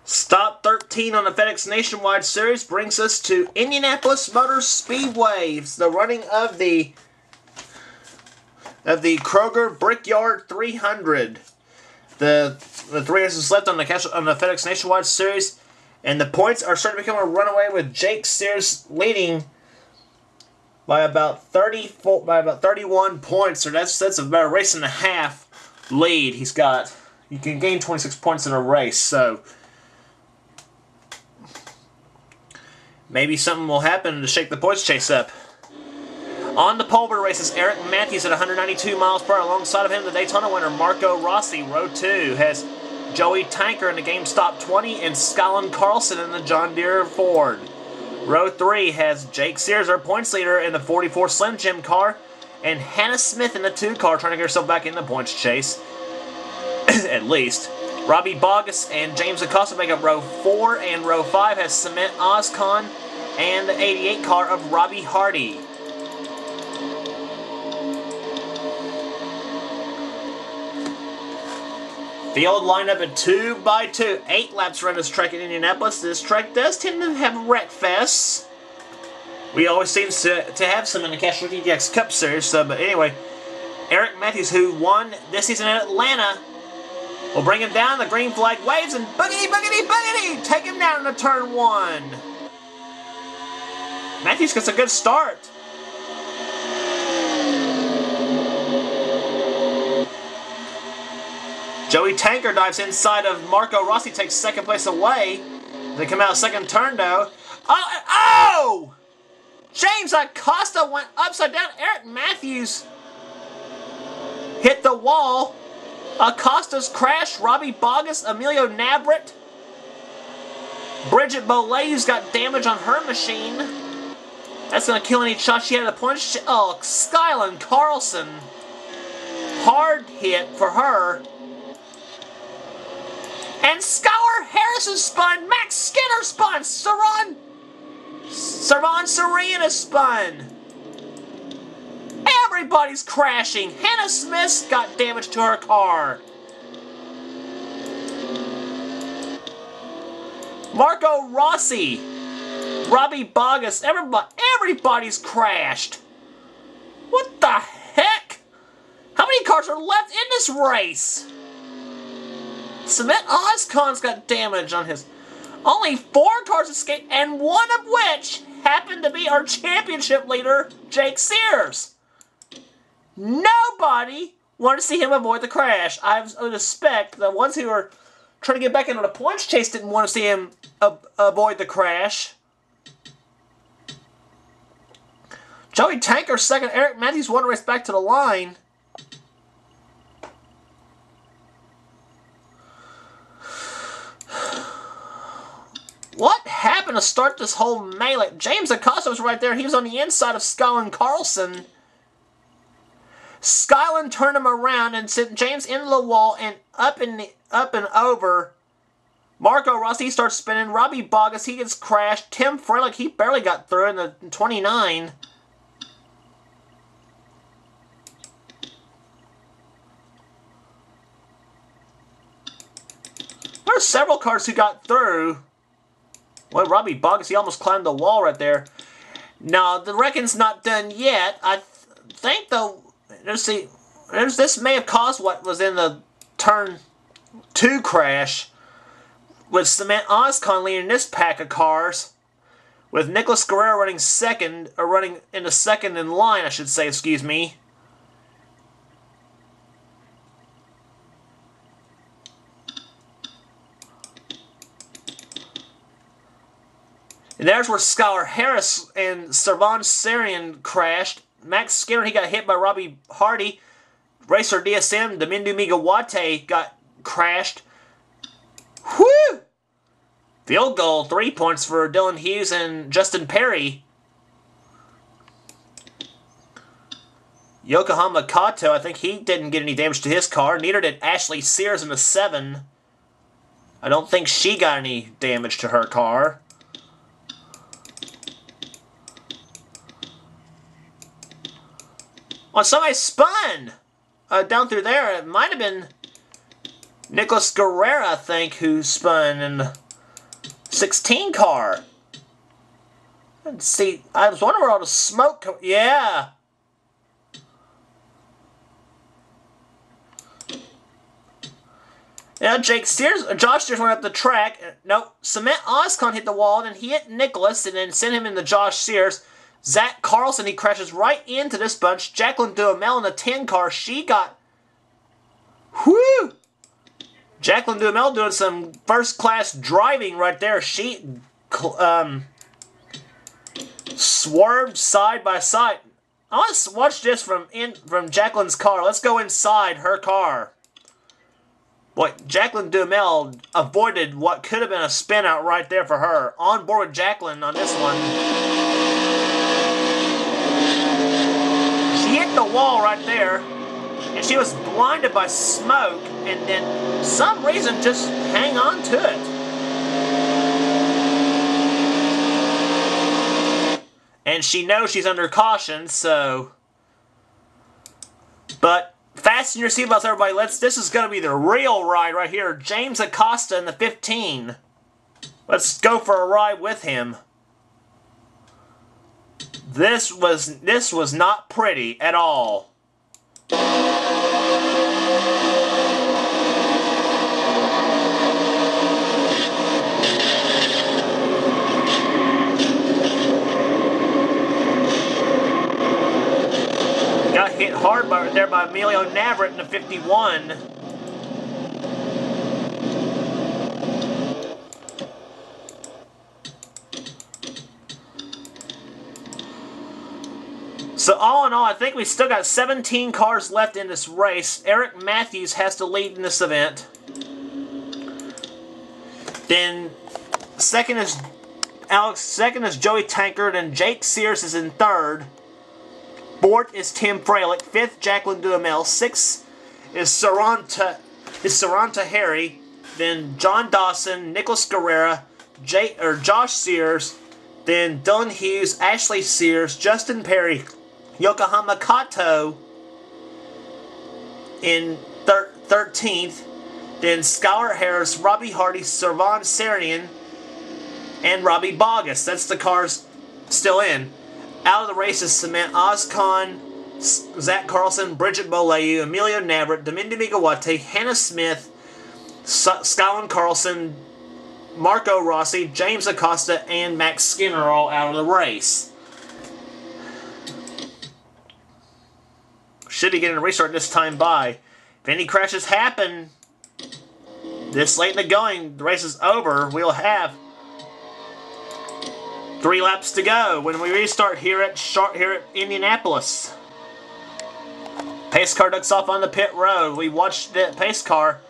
Stop 13 on the FedEx Nationwide Series brings us to Indinapolis Motor Speedway. It's the running of the Kroger Brickyard 300. The 3 races left on the FedEx Nationwide Series, and the points are starting to become a runaway with Jake Sears leading by about 31 points. So that's about a race and a half lead he's got. You can gain 26 points in a race, so maybe something will happen to shake the points chase up. On the pole races, Eric Matthews at 192 miles per hour. Alongside of him, the Daytona winner Marco Rossi. Row 2 has Joey Tanker in the GameStop 20 and Skylynn Carlson in the John Deere Ford. Row 3 has Jake Sears, our points leader, in the 44 Slim Jim car, and Hannah Smith in the 2 car, trying to get herself back in the points chase, at least. Robby Boggus and James Acosta make up row 4, and row 5 has Samet Ozkan and the 88 car of Robbie Hardy. Field lineup at 2x2. 8 laps around this track in Indianapolis. This track does tend to have wreck fests. We always seem to have some in the Cash Rookie X Cup Series. But anyway, Eric Matthews, who won this season in Atlanta, will bring him down. The green flag waves and boogity, boogity, boogity! Take him down into turn 1. Matthews gets a good start. Joey Tanker dives inside of Marco Rossi, takes second place away. They come out second turn though. Oh! James Acosta went upside down. Eric Matthews hit the wall. Acosta's crashed. Robby Boggus, Emilio Navarette. Bridget Beaulieu's got damage on her machine. That's going to kill any shot she had at the point. Oh, Skylynn Carlson. Hard hit for her. And Skyler Harris is spun. Max Skinner spun. Servan Sarihan is spun. Everybody's crashing. Hannah Smith got damage to her car. Marco Rossi, Robby Boggus, everybody's crashed. What the heck? How many cars are left in this race? Samet Ozkan's got damage on his. Only 4 cars escaped, and one of which happened to be our championship leader, Jake Sears. Nobody wanted to see him avoid the crash. I would expect the ones who are trying to get back into the points chase didn't want to see him avoid the crash. Joey Tanker second. Eric Matthews one race back to the line. What happened to start this whole melee? James Acosta was right there. He was on the inside of Skylynn Carlson. Skylynn turned him around and sent James into the wall and up and over. Marco Rossi starts spinning. Robbie Boggus, he gets crashed. Tim Froelich, he barely got through in the 29. There are several cars who got through. Well, Robbie Boggus, he almost climbed the wall right there. Now, the reckon's not done yet. I think, though, this may have caused what was in the turn 2 crash with Samet Ozkan leading this pack of cars, with Nicholas Gurerra running second, or running into second in line, I should say, excuse me. And there's where Skyler Harris and Servan Sarihan crashed. Max Skinner, he got hit by Robbie Hardy. Racer DSM, Dimindu Meeghawate got crashed. Whew! Field goal, 3 points for Dylan Hughes and Justin Perry. Yokohama Kato, I think he didn't get any damage to his car. Neither did Ashley Sears in the 7. I don't think she got any damage to her car. Well, somebody spun down through there. It might have been Nicholas Gurerra, I think, who spun. And 16 car. Let's see, I was wondering where all the smoke yeah. Now Josh Sears went up the track. Nope, Samet Ozkan hit the wall, and he hit Nicholas, and then sent him into Josh Sears. Zach Carlson, he crashes right into this bunch. Jacqueline Duhamel in the 10 car, she got... Whoo! Jacqueline Duhamel doing some first-class driving right there. She swerved side by side. I want to watch this from Jacqueline's car. Let's go inside her car. Boy, Jacqueline Duhamel avoided what could have been a spin out right there for her. On board with Jacqueline on this one. She hit the wall right there, and she was blinded by smoke, and then for some reason just hang on to it. And she knows she's under caution, so... But... Fasten your seatbelts, everybody. This is going to be the real ride right here. James Acosta in the 15. Let's go for a ride with him. This was not pretty at all. Got hit hard there by Emilio Navarette in the 51. So all in all, I think we still got 17 cars left in this race. Eric Matthews has to lead in this event. Then second is Joey Tankard, and Jake Sears is in third. Fourth is Tim Froelich. Fifth, Jacqueline Duhamel. Sixth is Soran Taheri. Then John Dawson, Nicholas Gurerra, Josh Sears. Then Dylan Hughes, Ashley Sears, Justin Perry, Yokohama Kato in 13th. Then Skyler Harris, Robbie Hardy, Servan Sarihan, and Robby Boggus. That's the cars still in. Out of the race is Samet Ozkan, Zach Carlson, Bridget Beaulieu, Emilio Navarette, Dimindu Meeghawate, Hannah Smith, Skylynn Carlson, Marco Rossi, James Acosta, and Max Skinner are all out of the race. Should be getting a restart this time by. If any crashes happen this late in the going, the race is over. We'll have 3 laps to go when we restart here at Indinapolis. Pace car ducks off on the pit road. We watched the pace car.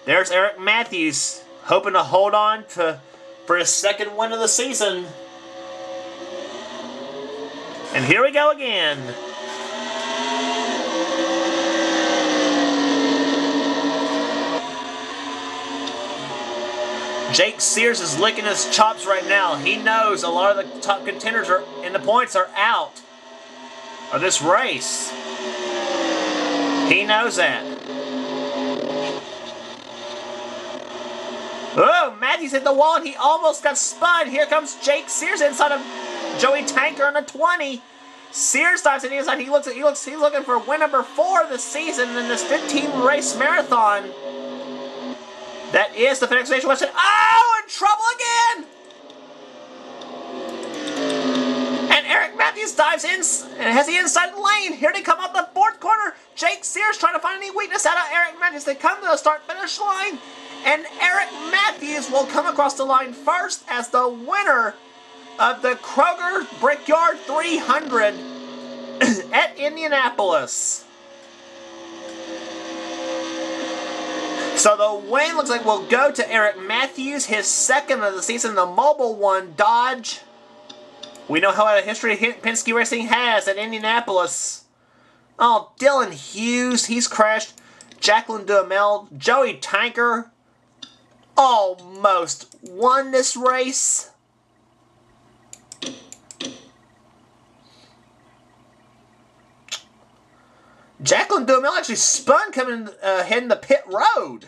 There's Eric Matthews hoping to hold on for his second win of the season. And here we go again. Jake Sears is licking his chops right now. He knows a lot of the top contenders in the points are out of this race. He knows that. Oh, Matthews hit the wall and he almost got spun. Here comes Jake Sears inside of Joey Tanker on the 20. Sears dives in the inside. He's looking for win number 4 this season in this 15-race marathon. That is the FedEx Nationwide Series. Oh, in trouble again! And Eric Matthews dives in and has the inside lane. Here they come up the 4th corner. Jake Sears trying to find any weakness out of Eric Matthews. They come to the start-finish line. And Eric Matthews will come across the line first as the winner of the Kroger Brickyard 300 at Indinapolis. So the win looks like will go to Eric Matthews, his second of the season, the Mobile One Dodge. We know how a history Penske Racing has at Indinapolis. Oh, Dylan Hughes, he's crashed. Jacqueline Duhamel, Joey Tanker almost won this race. Jacqueline Duhamel actually spun coming heading the pit road.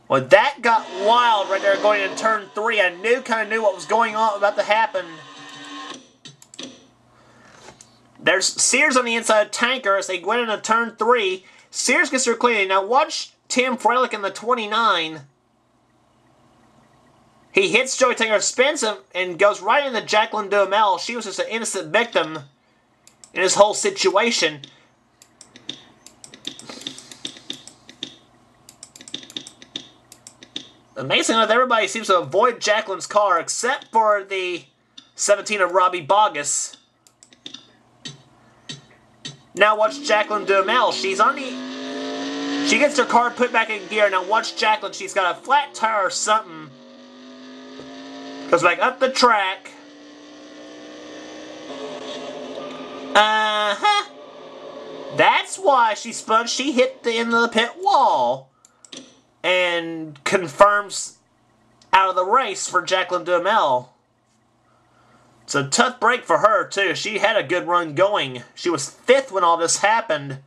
Well, that got wild right there going into turn 3. I kind of knew what was going on, about to happen. There's Sears on the inside of Tanker as they went into turn 3. Sears gets her clean. Now watch Tim Froelich in the 29. He hits Joey Tanker, spins him, and goes right into Jacqueline Duhamel. She was just an innocent victim in this whole situation. Amazing enough, everybody seems to avoid Jacqueline's car except for the 17 of Robby Boggus. Now watch Jacqueline Duhamel. She gets her car put back in gear. Now watch Jacqueline. She's got a flat tire or something. Goes back up the track. That's why she spun. She hit the end of the pit wall. And confirms out of the race for Jacqueline Duhamel. It's a tough break for her, too. She had a good run going. She was 5th when all this happened.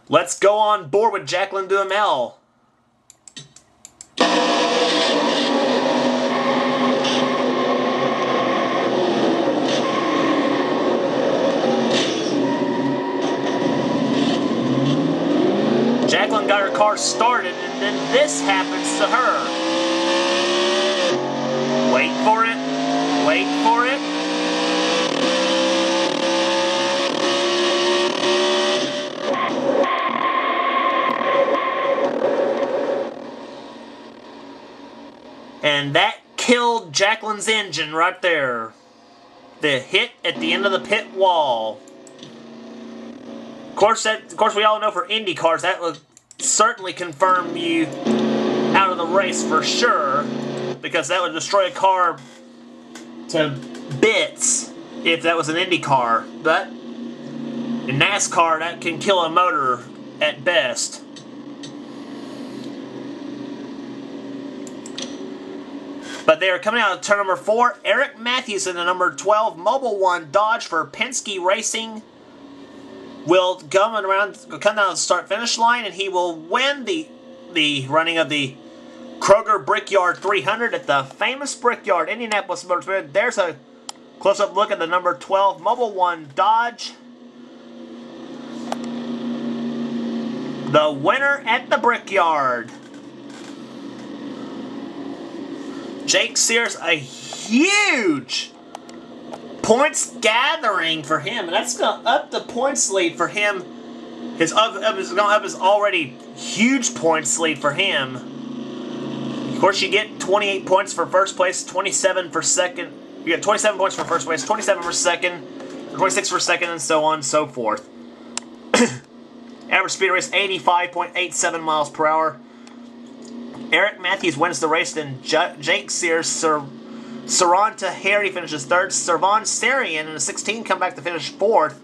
Let's go on board with Jacqueline Duhamel. Jacqueline got her car started, and then this happens to her. Wait for it. Wait for it. And that killed Jacqueline's engine right there. The hit at the end of the pit wall. Of course, we all know for Indy cars that would certainly confirm you out of the race for sure, because that would destroy a car to bits if that was an Indy car. But in NASCAR, that can kill a motor at best. But they are coming out of turn number 4. Eric Matthews in the number 12 Mobile One Dodge for Penske Racing will come down to the start-finish line, and he will win the running of the Kroger Brickyard 300 at the famous Brickyard, Indinapolis Motor Speedway. There's a close-up look at the number 12 Mobile One Dodge. The winner at the Brickyard. Jake Sears, a huge points gathering for him, and that's going to up the points lead for him. It's going to up his already huge points lead for him. Of course, you get 28 points for first place, 27 for second. You get 27 points for first place, 27 for second, 26 for second, and so on and so forth. Average speed race 85.87 miles per hour. Eric Matthews wins the race, then Jake Sears, Soran Taheri finishes 3rd. Servan Sarihan in the 16 come back to finish 4th.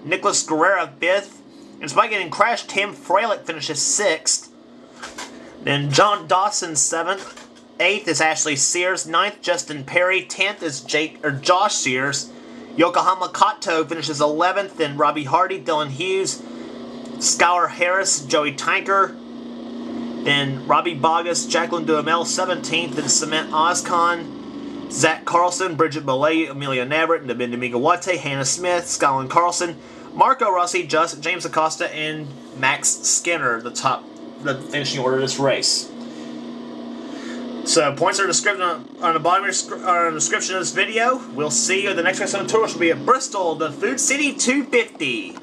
Nicholas Gurerra 5th. And despite getting crashed, Tim Froelich finishes 6th. Then John Dawson 7th. 8th is Ashley Sears. 9th, Justin Perry. 10th is Josh Sears. Yokohama Kato finishes 11th. Then Robbie Hardy, Dylan Hughes, Skyler Harris, Joey Tanker. Then Robby Boggus, Jacqueline Duhamel 17th. Then Samet Ozkan, Zach Carlson, Bridget Beaulieu, Emilio Navarette, Dimindu Meeghawate, Hannah Smith, Skylynn Carlson, Marco Rossi, James Acosta, and Max Skinner, the finishing order of this race. So points are described on the bottom of the description of this video. We'll see you at the next race on the tour, which will be at Bristol, the Food City 250.